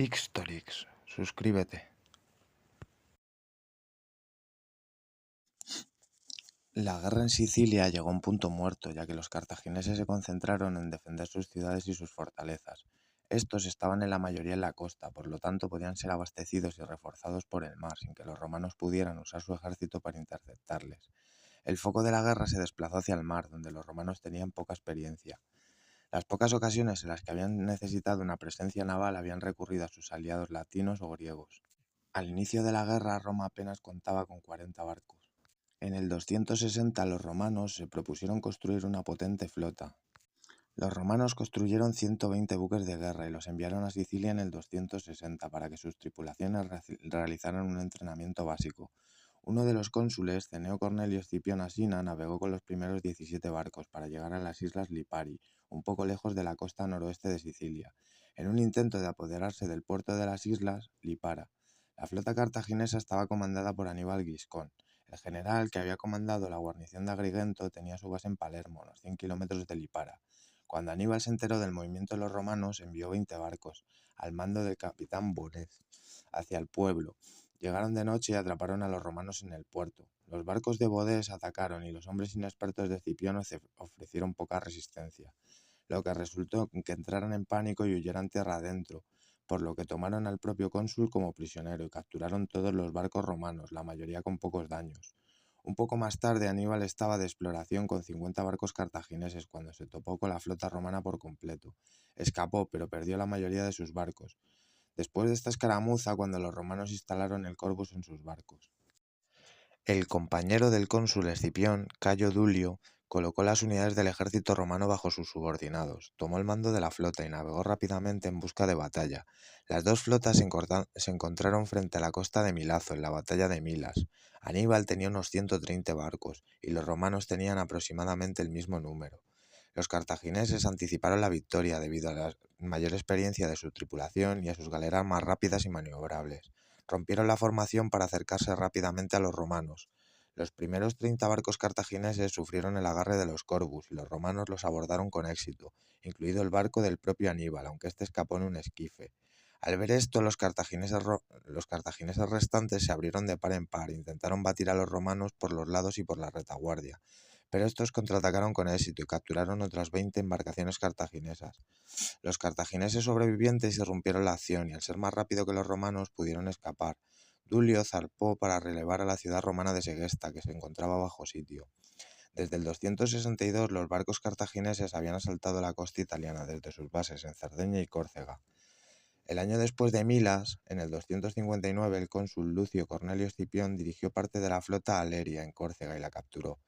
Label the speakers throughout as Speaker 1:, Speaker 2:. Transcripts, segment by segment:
Speaker 1: Ixtorix, suscríbete. La guerra en Sicilia llegó a un punto muerto, ya que los cartagineses se concentraron en defender sus ciudades y sus fortalezas. Estos estaban en la mayoría en la costa, por lo tanto podían ser abastecidos y reforzados por el mar, sin que los romanos pudieran usar su ejército para interceptarles. El foco de la guerra se desplazó hacia el mar, donde los romanos tenían poca experiencia. Las pocas ocasiones en las que habían necesitado una presencia naval habían recurrido a sus aliados latinos o griegos. Al inicio de la guerra, Roma apenas contaba con 40 barcos. En el 260 los romanos se propusieron construir una potente flota. Los romanos construyeron 120 buques de guerra y los enviaron a Sicilia en el 260 para que sus tripulaciones realizaran un entrenamiento básico. Uno de los cónsules, Cneo Cornelio Escipión Asina, navegó con los primeros 17 barcos para llegar a las islas Lipari, un poco lejos de la costa noroeste de Sicilia, en un intento de apoderarse del puerto de las islas Lipara. La flota cartaginesa estaba comandada por Aníbal Giscón. El general que había comandado la guarnición de Agrigento tenía su base en Palermo, a unos 100 kilómetros de Lipara. Cuando Aníbal se enteró del movimiento de los romanos, envió 20 barcos, al mando del capitán Bonez, hacia el pueblo. Llegaron de noche y atraparon a los romanos en el puerto. Los barcos de Bodés atacaron y los hombres inexpertos de Escipión ofrecieron poca resistencia, lo que resultó en que entraran en pánico y huyeran tierra adentro, por lo que tomaron al propio cónsul como prisionero y capturaron todos los barcos romanos, la mayoría con pocos daños. Un poco más tarde Aníbal estaba de exploración con 50 barcos cartagineses cuando se topó con la flota romana por completo. Escapó, pero perdió la mayoría de sus barcos. Después de esta escaramuza, cuando los romanos instalaron el Corvus en sus barcos. El compañero del cónsul Escipión, Cayo Dulio, colocó las unidades del ejército romano bajo sus subordinados, tomó el mando de la flota y navegó rápidamente en busca de batalla. Las dos flotas se encontraron frente a la costa de Milazo, en la batalla de Milas. Aníbal tenía unos 130 barcos y los romanos tenían aproximadamente el mismo número. Los cartagineses anticiparon la victoria debido a la mayor experiencia de su tripulación y a sus galeras más rápidas y maniobrables. Rompieron la formación para acercarse rápidamente a los romanos. Los primeros 30 barcos cartagineses sufrieron el agarre de los Corvus y los romanos los abordaron con éxito, incluido el barco del propio Aníbal, aunque este escapó en un esquife. Al ver esto, los cartagineses restantes se abrieron de par en par e intentaron batir a los romanos por los lados y por la retaguardia, pero estos contraatacaron con éxito y capturaron otras 20 embarcaciones cartaginesas. Los cartagineses sobrevivientes irrumpieron la acción y al ser más rápido que los romanos pudieron escapar. Dulio zarpó para relevar a la ciudad romana de Segesta, que se encontraba bajo sitio. Desde el 262 los barcos cartagineses habían asaltado la costa italiana desde sus bases en Cerdeña y Córcega. El año después de Milas, en el 259, el cónsul Lucio Cornelio Escipión dirigió parte de la flota a Aleria, en Córcega, y la capturó.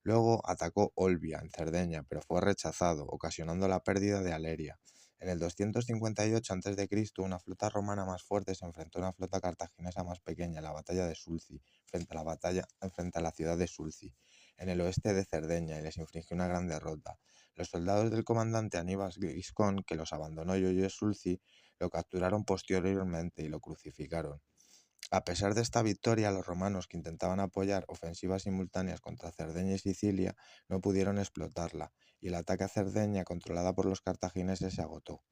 Speaker 1: Luego atacó Olbia, en Cerdeña, pero fue rechazado, ocasionando la pérdida de Aleria. En el 258 a.C., una flota romana más fuerte se enfrentó a una flota cartaginesa más pequeña en la batalla de Sulci, frente a la ciudad de Sulci, en el oeste de Cerdeña, y les infligió una gran derrota. Los soldados del comandante Aníbal Giscón, que los abandonó y huyó de Sulci, lo capturaron posteriormente y lo crucificaron. A pesar de esta victoria, los romanos que intentaban apoyar ofensivas simultáneas contra Cerdeña y Sicilia no pudieron explotarla, y el ataque a Cerdeña, controlada por los cartagineses, se agotó.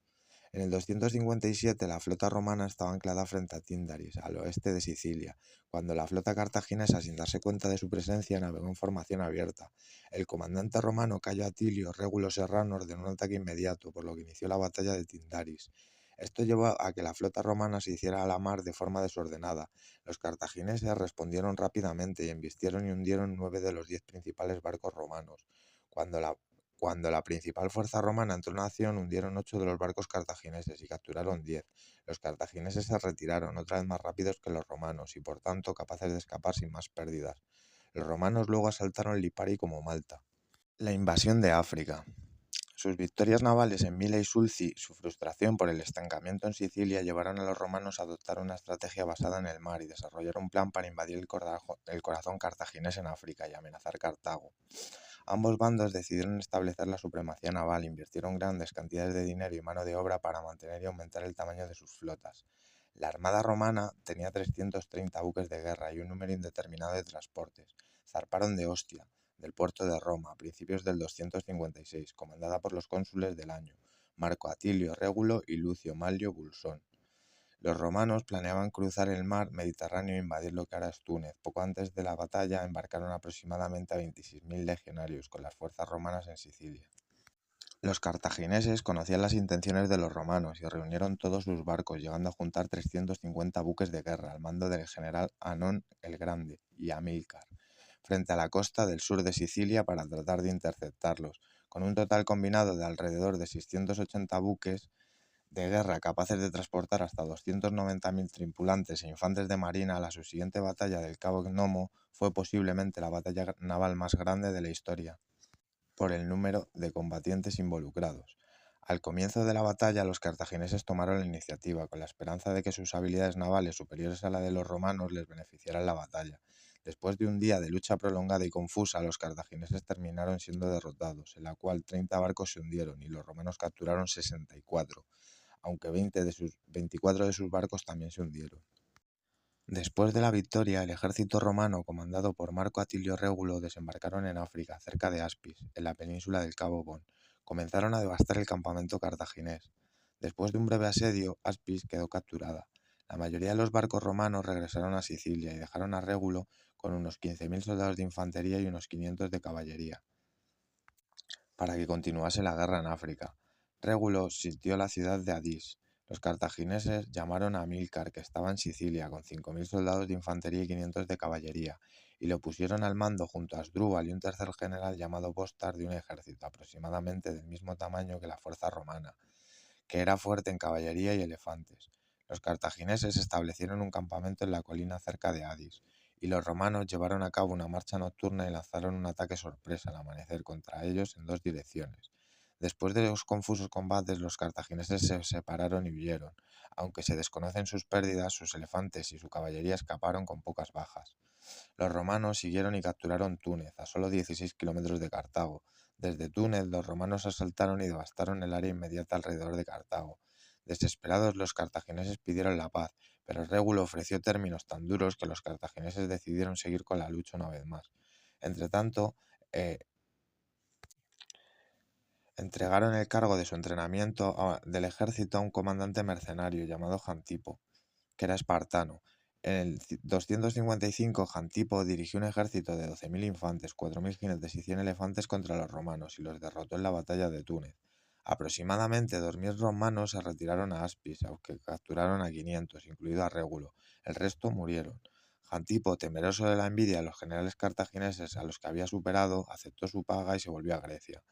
Speaker 1: En el 257 la flota romana estaba anclada frente a Tyndaris, al oeste de Sicilia, cuando la flota cartaginesa, sin darse cuenta de su presencia, navegó en formación abierta. El comandante romano Cayo Atilio Régulo Serrano ordenó un ataque inmediato, por lo que inició la batalla de Tyndaris. Esto llevó a que la flota romana se hiciera a la mar de forma desordenada. Los cartagineses respondieron rápidamente y embistieron y hundieron 9 de los 10 principales barcos romanos. Cuando la principal fuerza romana entró en acción, hundieron 8 de los barcos cartagineses y capturaron 10. Los cartagineses se retiraron, otra vez más rápidos que los romanos y por tanto capaces de escapar sin más pérdidas. Los romanos luego asaltaron Lipari como Malta. La invasión de África. Sus victorias navales en Mila y Sulci, su frustración por el estancamiento en Sicilia, llevaron a los romanos a adoptar una estrategia basada en el mar y desarrollar un plan para invadir el corazón cartaginés en África y amenazar Cartago. Ambos bandos decidieron establecer la supremacía naval, invirtieron grandes cantidades de dinero y mano de obra para mantener y aumentar el tamaño de sus flotas. La armada romana tenía 330 buques de guerra y un número indeterminado de transportes. Zarparon de Ostia, del puerto de Roma, a principios del 256, comandada por los cónsules del año, Marco Atilio Régulo y Lucio Manlio Bulsón. Los romanos planeaban cruzar el mar Mediterráneo e invadir lo que ahora es Túnez. Poco antes de la batalla embarcaron aproximadamente a 26.000 legionarios con las fuerzas romanas en Sicilia. Los cartagineses conocían las intenciones de los romanos y reunieron todos sus barcos, llegando a juntar 350 buques de guerra al mando del general Anón el Grande y Amílcar, frente a la costa del sur de Sicilia para tratar de interceptarlos. Con un total combinado de alrededor de 680 buques de guerra capaces de transportar hasta 290.000 tripulantes e infantes de marina, la subsiguiente batalla del Cabo Gnomo fue posiblemente la batalla naval más grande de la historia por el número de combatientes involucrados. Al comienzo de la batalla, los cartagineses tomaron la iniciativa, con la esperanza de que sus habilidades navales superiores a la de los romanos les beneficiaran la batalla. Después de un día de lucha prolongada y confusa, los cartagineses terminaron siendo derrotados, en la cual 30 barcos se hundieron y los romanos capturaron 64, aunque 24 de sus barcos también se hundieron. Después de la victoria, el ejército romano, comandado por Marco Atilio Régulo, desembarcaron en África, cerca de Aspis, en la península del Cabo Bon. Comenzaron a devastar el campamento cartaginés. Después de un breve asedio, Aspis quedó capturada. La mayoría de los barcos romanos regresaron a Sicilia y dejaron a Régulo con unos 15.000 soldados de infantería y unos 500 de caballería, para que continuase la guerra en África. Régulo sitió la ciudad de Adís. Los cartagineses llamaron a Amílcar, que estaba en Sicilia, con 5.000 soldados de infantería y 500 de caballería, y lo pusieron al mando junto a Asdrúbal y un tercer general llamado Bostar de un ejército aproximadamente del mismo tamaño que la fuerza romana, que era fuerte en caballería y elefantes. Los cartagineses establecieron un campamento en la colina cerca de Adís, y los romanos llevaron a cabo una marcha nocturna y lanzaron un ataque sorpresa al amanecer contra ellos en dos direcciones. Después de los confusos combates, los cartagineses se separaron y huyeron. Aunque se desconocen sus pérdidas, sus elefantes y su caballería escaparon con pocas bajas. Los romanos siguieron y capturaron Túnez, a solo 16 kilómetros de Cartago. Desde Túnez, los romanos asaltaron y devastaron el área inmediata alrededor de Cartago. Desesperados, los cartagineses pidieron la paz, pero Régulo ofreció términos tan duros que los cartagineses decidieron seguir con la lucha una vez más. Entretanto, entregaron el cargo de su entrenamiento del ejército a un comandante mercenario llamado Jantipo, que era espartano. En el 255, Jantipo dirigió un ejército de 12.000 infantes, 4.000 jinetes y 100 elefantes contra los romanos y los derrotó en la batalla de Túnez. Aproximadamente 2.000 romanos se retiraron a Aspis, aunque capturaron a 500, incluido a Régulo. El resto murieron. Jantipo, temeroso de la envidia de los generales cartagineses a los que había superado, aceptó su paga y se volvió a Grecia.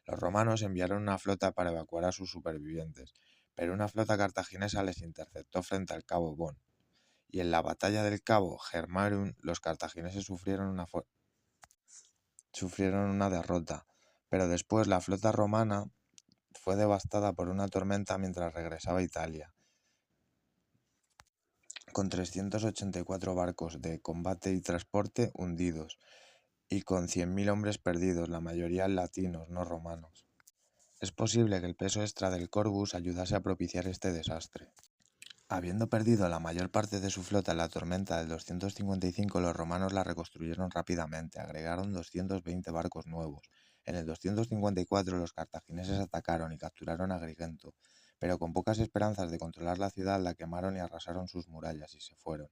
Speaker 1: Los romanos enviaron una flota para evacuar a sus supervivientes, pero una flota cartaginesa les interceptó frente al Cabo Bon, y en la batalla del Cabo Germarum los cartagineses sufrieron una derrota, pero después la flota romana fue devastada por una tormenta mientras regresaba a Italia, con 384 barcos de combate y transporte hundidos, y con 100.000 hombres perdidos, la mayoría latinos, no romanos. Es posible que el peso extra del Corvus ayudase a propiciar este desastre. Habiendo perdido la mayor parte de su flota en la tormenta del 255, los romanos la reconstruyeron rápidamente, agregaron 220 barcos nuevos. En el 254 los cartagineses atacaron y capturaron a Agrigento, pero con pocas esperanzas de controlar la ciudad la quemaron y arrasaron sus murallas y se fueron.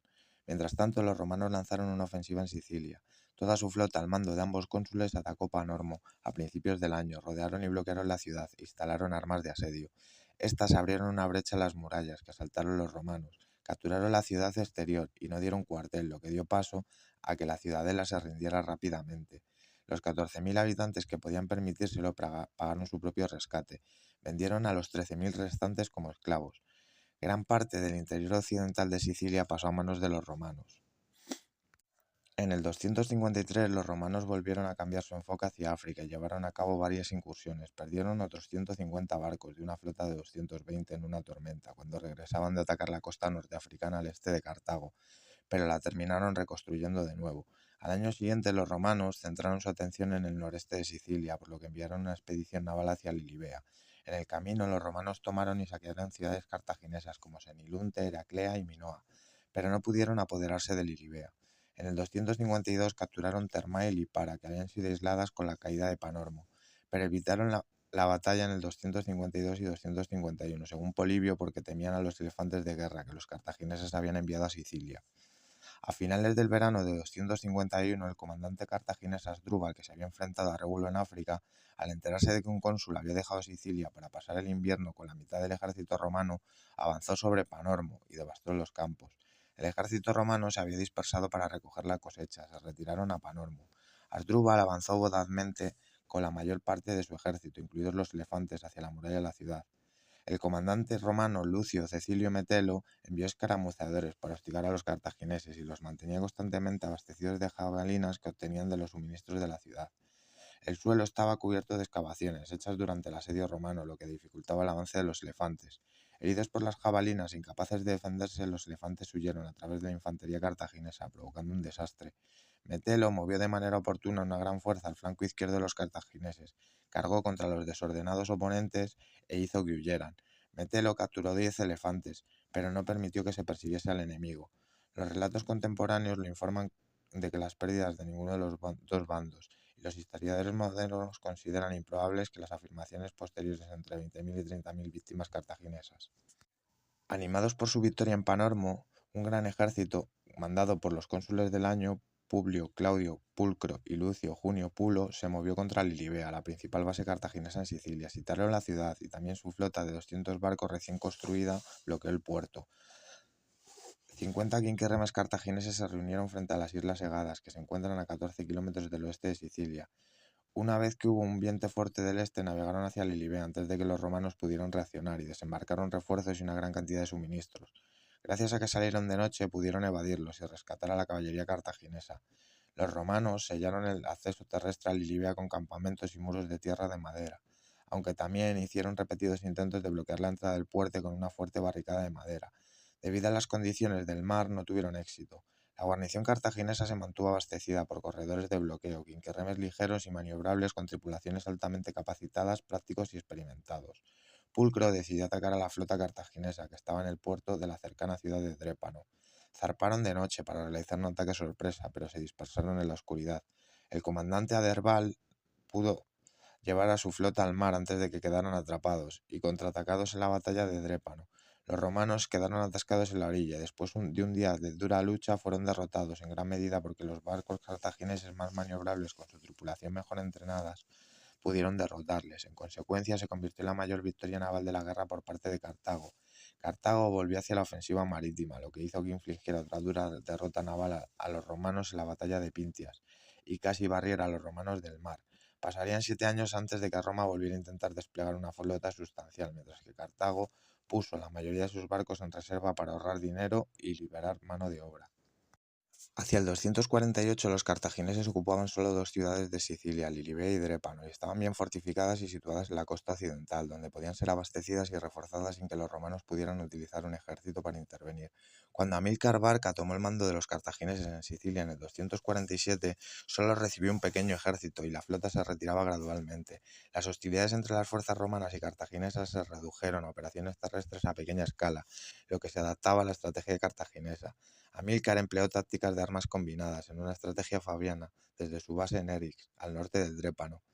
Speaker 1: Mientras tanto, los romanos lanzaron una ofensiva en Sicilia. Toda su flota al mando de ambos cónsules atacó Panormo a principios del año, rodearon y bloquearon la ciudad e instalaron armas de asedio. Estas abrieron una brecha en las murallas que asaltaron los romanos, capturaron la ciudad exterior y no dieron cuartel, lo que dio paso a que la ciudadela se rindiera rápidamente. Los 14.000 habitantes que podían permitírselo pagaron su propio rescate, vendieron a los 13.000 restantes como esclavos. Gran parte del interior occidental de Sicilia pasó a manos de los romanos. En el 253 los romanos volvieron a cambiar su enfoque hacia África y llevaron a cabo varias incursiones. Perdieron otros 150 barcos de una flota de 220 en una tormenta, cuando regresaban de atacar la costa norteafricana al este de Cartago, pero la terminaron reconstruyendo de nuevo. Al año siguiente los romanos centraron su atención en el noreste de Sicilia, por lo que enviaron una expedición naval hacia Lilibea. En el camino los romanos tomaron y saquearon ciudades cartaginesas como Senilunte, Heraclea y Minoa, pero no pudieron apoderarse de Lilibea. En el 252 capturaron Termá y Lipara, que habían sido aisladas con la caída de Panormo, pero evitaron la batalla en el 252 y 251, según Polibio, porque temían a los elefantes de guerra que los cartagineses habían enviado a Sicilia. A finales del verano de 251, el comandante cartaginés Asdrúbal, que se había enfrentado a Régulo en África, al enterarse de que un cónsul había dejado Sicilia para pasar el invierno con la mitad del ejército romano, avanzó sobre Panormo y devastó los campos. El ejército romano se había dispersado para recoger la cosecha, se retiraron a Panormo. Asdrúbal avanzó audazmente con la mayor parte de su ejército, incluidos los elefantes, hacia la muralla de la ciudad. El comandante romano Lucio Cecilio Metelo envió escaramuzadores para hostigar a los cartagineses y los mantenía constantemente abastecidos de jabalinas que obtenían de los suministros de la ciudad. El suelo estaba cubierto de excavaciones hechas durante el asedio romano, lo que dificultaba el avance de los elefantes. Heridos por las jabalinas, incapaces de defenderse, los elefantes huyeron a través de la infantería cartaginesa, provocando un desastre. Metelo movió de manera oportuna una gran fuerza al flanco izquierdo de los cartagineses, cargó contra los desordenados oponentes e hizo que huyeran. Metelo capturó 10 elefantes, pero no permitió que se persiguiese al enemigo. Los relatos contemporáneos lo informan de que las pérdidas de ninguno de los dos bandos, y los historiadores modernos consideran improbables que las afirmaciones posteriores entre 20.000 y 30.000 víctimas cartaginesas. Animados por su victoria en Panormo, un gran ejército, mandado por los cónsules del año, Publio Claudio Pulcro y Lucio Junio Pulo, se movió contra Lilibea, la principal base cartaginesa en Sicilia. Sitiaron la ciudad y también su flota de 200 barcos recién construida bloqueó el puerto. 50 quinquerremes cartagineses se reunieron frente a las Islas Egadas, que se encuentran a 14 kilómetros del oeste de Sicilia. Una vez que hubo un viento fuerte del este, navegaron hacia Lilibea antes de que los romanos pudieran reaccionar y desembarcaron refuerzos y una gran cantidad de suministros. Gracias a que salieron de noche, pudieron evadirlos y rescatar a la caballería cartaginesa. Los romanos sellaron el acceso terrestre a Lilibea con campamentos y muros de tierra de madera, aunque también hicieron repetidos intentos de bloquear la entrada del puerto con una fuerte barricada de madera. Debido a las condiciones del mar, no tuvieron éxito. La guarnición cartaginesa se mantuvo abastecida por corredores de bloqueo, quinquerremes ligeros y maniobrables con tripulaciones altamente capacitadas, prácticos y experimentados. Pulcro decidió atacar a la flota cartaginesa, que estaba en el puerto de la cercana ciudad de Drépano. Zarparon de noche para realizar un ataque sorpresa, pero se dispersaron en la oscuridad. El comandante Aderbal pudo llevar a su flota al mar antes de que quedaran atrapados y contraatacados en la batalla de Drépano. Los romanos quedaron atascados en la orilla y después de un día de dura lucha fueron derrotados en gran medida porque los barcos cartagineses más maniobrables con su tripulación mejor entrenadas pudieron derrotarles. En consecuencia, se convirtió en la mayor victoria naval de la guerra por parte de Cartago. Cartago volvió hacia la ofensiva marítima, lo que hizo que infligiera otra dura derrota naval a los romanos en la batalla de Pintias y casi barriera a los romanos del mar. Pasarían 7 años antes de que Roma volviera a intentar desplegar una flota sustancial, mientras que Cartago puso la mayoría de sus barcos en reserva para ahorrar dinero y liberar mano de obra. Hacia el 248 los cartagineses ocupaban solo 2 ciudades de Sicilia, Lilibea y Drépano, y estaban bien fortificadas y situadas en la costa occidental, donde podían ser abastecidas y reforzadas sin que los romanos pudieran utilizar un ejército para intervenir. Cuando Amílcar Barca tomó el mando de los cartagineses en Sicilia en el 247, solo recibió un pequeño ejército y la flota se retiraba gradualmente. Las hostilidades entre las fuerzas romanas y cartaginesas se redujeron a operaciones terrestres a pequeña escala, lo que se adaptaba a la estrategia cartaginesa. Amílcar empleó tácticas de armas combinadas en una estrategia fabiana desde su base en Erix, al norte del Drépano.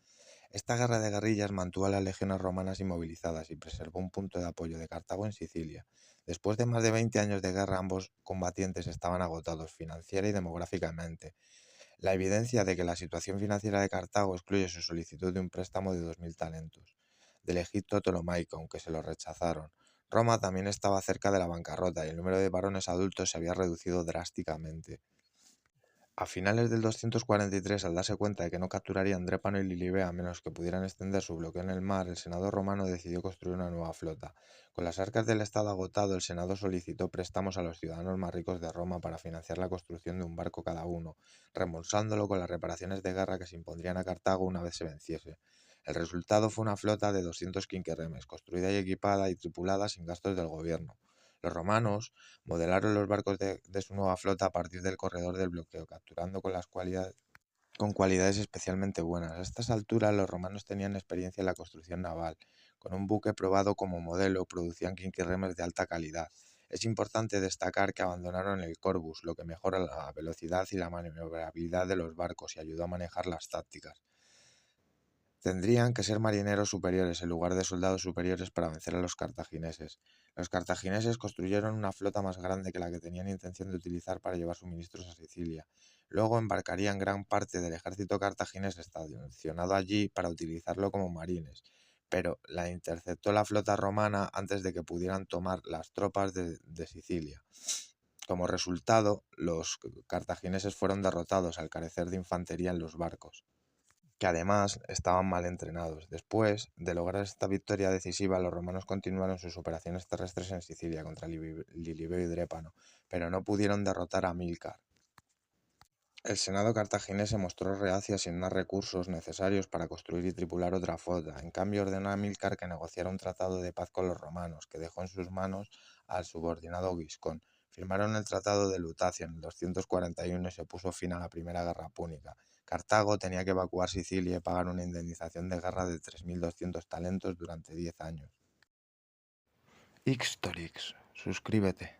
Speaker 1: Esta guerra de guerrillas mantuvo a las legiones romanas inmovilizadas y preservó un punto de apoyo de Cartago en Sicilia. Después de más de 20 años de guerra, ambos combatientes estaban agotados financiera y demográficamente. La evidencia de que la situación financiera de Cartago excluye su solicitud de un préstamo de 2.000 talentos del Egipto Ptolomaico, aunque se lo rechazaron. Roma también estaba cerca de la bancarrota y el número de varones adultos se había reducido drásticamente. A finales del 243, al darse cuenta de que no capturarían Drépano y Lilibea a menos que pudieran extender su bloqueo en el mar, el Senado romano decidió construir una nueva flota. Con las arcas del Estado agotado, el Senado solicitó préstamos a los ciudadanos más ricos de Roma para financiar la construcción de un barco cada uno, reembolsándolo con las reparaciones de guerra que se impondrían a Cartago una vez se venciese. El resultado fue una flota de 200 quinquerremes, construida y equipada y tripulada sin gastos del gobierno. Los romanos modelaron los barcos de su nueva flota a partir del corredor del bloqueo, capturando con cualidades especialmente buenas. A estas alturas los romanos tenían experiencia en la construcción naval. Con un buque probado como modelo, producían quinquerremes de alta calidad. Es importante destacar que abandonaron el Corvus, lo que mejora la velocidad y la maniobrabilidad de los barcos y ayudó a manejar las tácticas. Tendrían que ser marineros superiores en lugar de soldados superiores para vencer a los cartagineses. Los cartagineses construyeron una flota más grande que la que tenían intención de utilizar para llevar suministros a Sicilia. Luego embarcarían gran parte del ejército cartaginés estacionado allí para utilizarlo como marines, pero la interceptó la flota romana antes de que pudieran tomar las tropas de Sicilia. Como resultado, los cartagineses fueron derrotados al carecer de infantería en los barcos, que además estaban mal entrenados. Después de lograr esta victoria decisiva, los romanos continuaron sus operaciones terrestres en Sicilia contra Lilibeo y Drépano, pero no pudieron derrotar a Amílcar. El senado cartaginés se mostró reacio a asignar recursos necesarios para construir y tripular otra flota. En cambio, ordenó a Amílcar que negociara un tratado de paz con los romanos, que dejó en sus manos al subordinado Giscón. Firmaron el Tratado de Lutacia en el 241 y se puso fin a la Primera Guerra Púnica. Cartago tenía que evacuar Sicilia y pagar una indemnización de guerra de 3.200 talentos durante 10 años. Ixtorix, suscríbete.